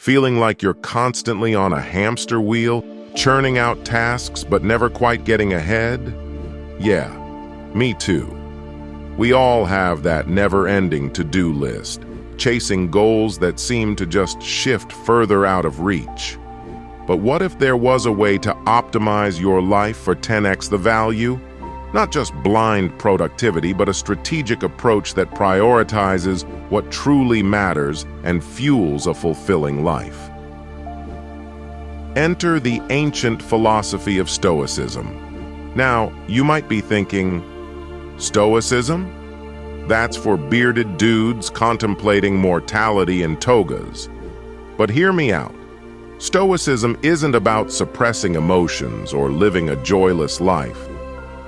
Feeling like you're constantly on a hamster wheel, churning out tasks but never quite getting ahead? Yeah, me too. We all have that never-ending to-do list, chasing goals that seem to just shift further out of reach. But what if there was a way to optimize your life for 10x the value? Not just blind productivity, but a strategic approach that prioritizes what truly matters and fuels a fulfilling life. Enter the ancient philosophy of Stoicism. Now, you might be thinking, Stoicism? That's for bearded dudes contemplating mortality in togas. But hear me out. Stoicism isn't about suppressing emotions or living a joyless life.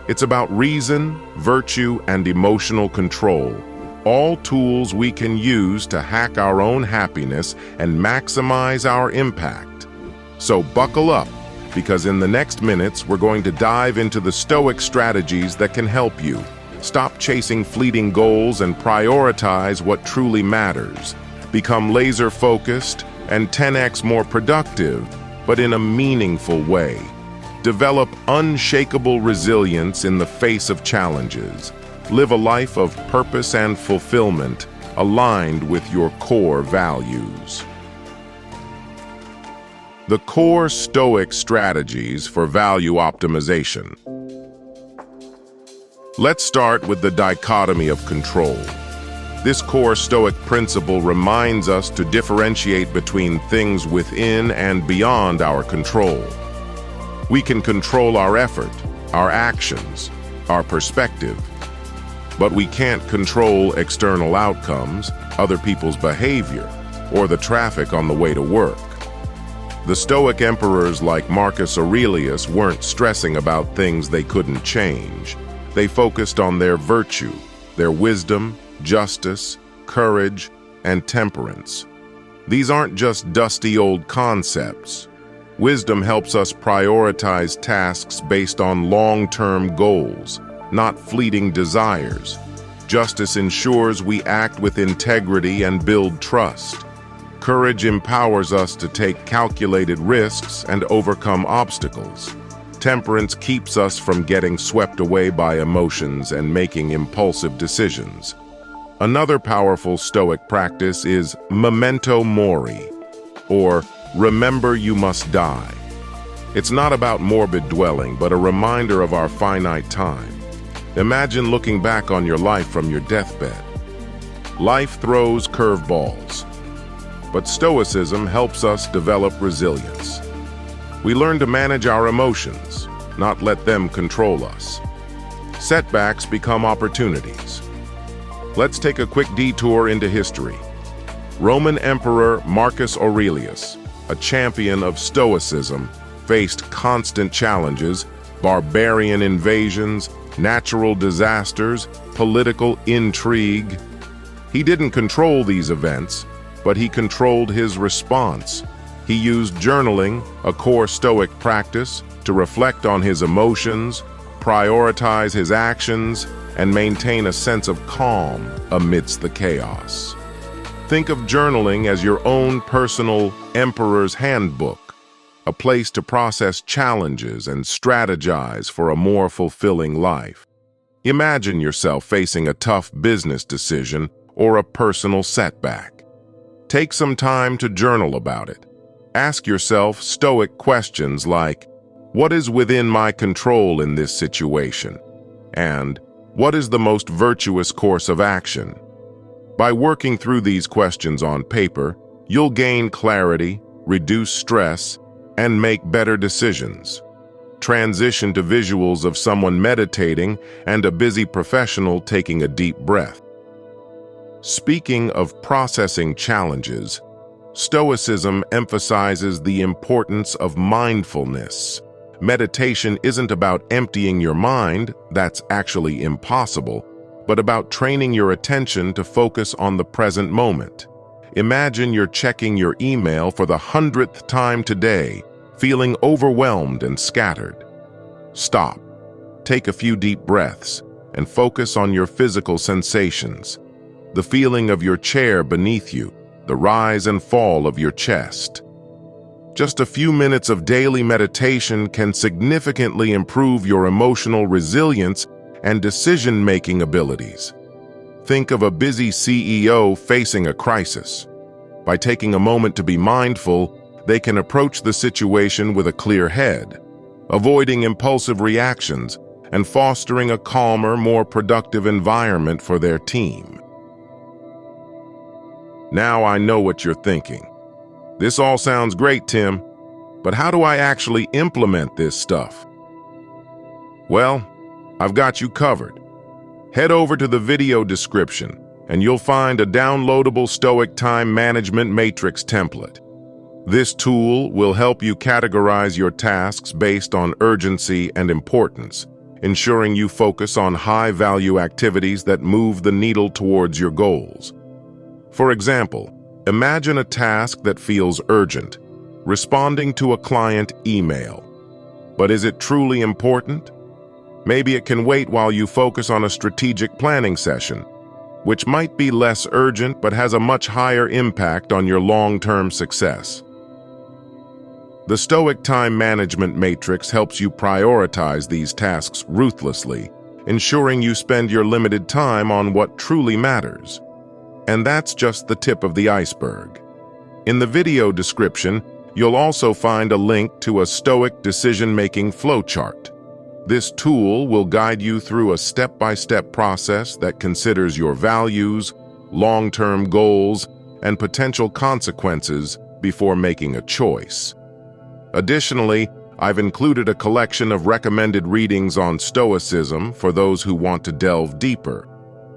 It's about reason, virtue, and emotional control, all tools we can use to hack our own happiness and maximize our impact. So buckle up, because in the next minutes we're going to dive into the Stoic strategies that can help you. Stop chasing fleeting goals and prioritize what truly matters. Become laser-focused and 10x more productive, but in a meaningful way. Develop unshakable resilience in the face of challenges. Live a life of purpose and fulfillment, aligned with your core values. The core Stoic strategies for value optimization. Let's start with the dichotomy of control. This core Stoic principle reminds us to differentiate between things within and beyond our control. We can control our effort, our actions, our perspective, but we can't control external outcomes, other people's behavior, or the traffic on the way to work. The Stoic emperors like Marcus Aurelius weren't stressing about things they couldn't change. They focused on their virtue, their wisdom, justice, courage, and temperance. These aren't just dusty old concepts. Wisdom helps us prioritize tasks based on long-term goals, not fleeting desires. Justice ensures we act with integrity and build trust. Courage empowers us to take calculated risks and overcome obstacles. Temperance keeps us from getting swept away by emotions and making impulsive decisions. Another powerful Stoic practice is memento mori, or remember you must die. It's not about morbid dwelling, but a reminder of our finite time. Imagine looking back on your life from your deathbed. Life throws curveballs, but Stoicism helps us develop resilience. We learn to manage our emotions, not let them control us. Setbacks become opportunities. Let's take a quick detour into history. Roman Emperor Marcus Aurelius, a champion of Stoicism, faced constant challenges, barbarian invasions, natural disasters, political intrigue. He didn't control these events, but he controlled his response. He used journaling, a core Stoic practice, to reflect on his emotions, prioritize his actions, and maintain a sense of calm amidst the chaos. Think of journaling as your own personal emperor's handbook, a place to process challenges and strategize for a more fulfilling life. Imagine yourself facing a tough business decision or a personal setback. Take some time to journal about it. Ask yourself Stoic questions like, what is within my control in this situation? And what is the most virtuous course of action? By working through these questions on paper, you'll gain clarity, reduce stress, and make better decisions. Transition to visuals of someone meditating and a busy professional taking a deep breath. Speaking of processing challenges, Stoicism emphasizes the importance of mindfulness. Meditation isn't about emptying your mind, that's actually impossible, but about training your attention to focus on the present moment. Imagine you're checking your email for the 100th time today, feeling overwhelmed and scattered. Stop, take a few deep breaths, and focus on your physical sensations. The feeling of your chair beneath you, the rise and fall of your chest. Just a few minutes of daily meditation can significantly improve your emotional resilience and decision-making abilities. Think of a busy CEO facing a crisis. By taking a moment to be mindful, they can approach the situation with a clear head, avoiding impulsive reactions and fostering a calmer, more productive environment for their team. Now I know what you're thinking. This all sounds great, Tim, but how do I actually implement this stuff? Well, I've got you covered. Head over to the video description and you'll find a downloadable Stoic time management matrix template. This tool will help you categorize your tasks based on urgency and importance, ensuring you focus on high-value activities that move the needle towards your goals. For example, imagine a task that feels urgent, responding to a client email. But is it truly important? Maybe it can wait while you focus on a strategic planning session, which might be less urgent but has a much higher impact on your long-term success. The Stoic time management matrix helps you prioritize these tasks ruthlessly, ensuring you spend your limited time on what truly matters. And that's just the tip of the iceberg. In the video description, you'll also find a link to a Stoic decision-making flowchart. This tool will guide you through a step-by-step process that considers your values, long-term goals, and potential consequences before making a choice. Additionally, I've included a collection of recommended readings on Stoicism for those who want to delve deeper.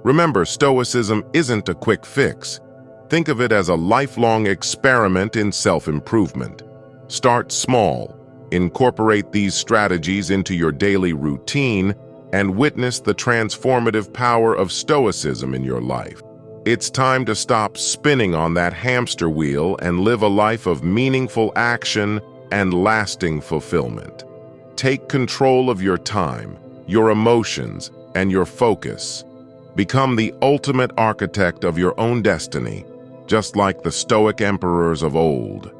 Remember, Stoicism isn't a quick fix. Think of it as a lifelong experiment in self-improvement. Start small, incorporate these strategies into your daily routine, and witness the transformative power of Stoicism in your life. It's time to stop spinning on that hamster wheel and live a life of meaningful action and lasting fulfillment. Take control of your time, your emotions, and your focus. Become the ultimate architect of your own destiny, just like the Stoic emperors of old.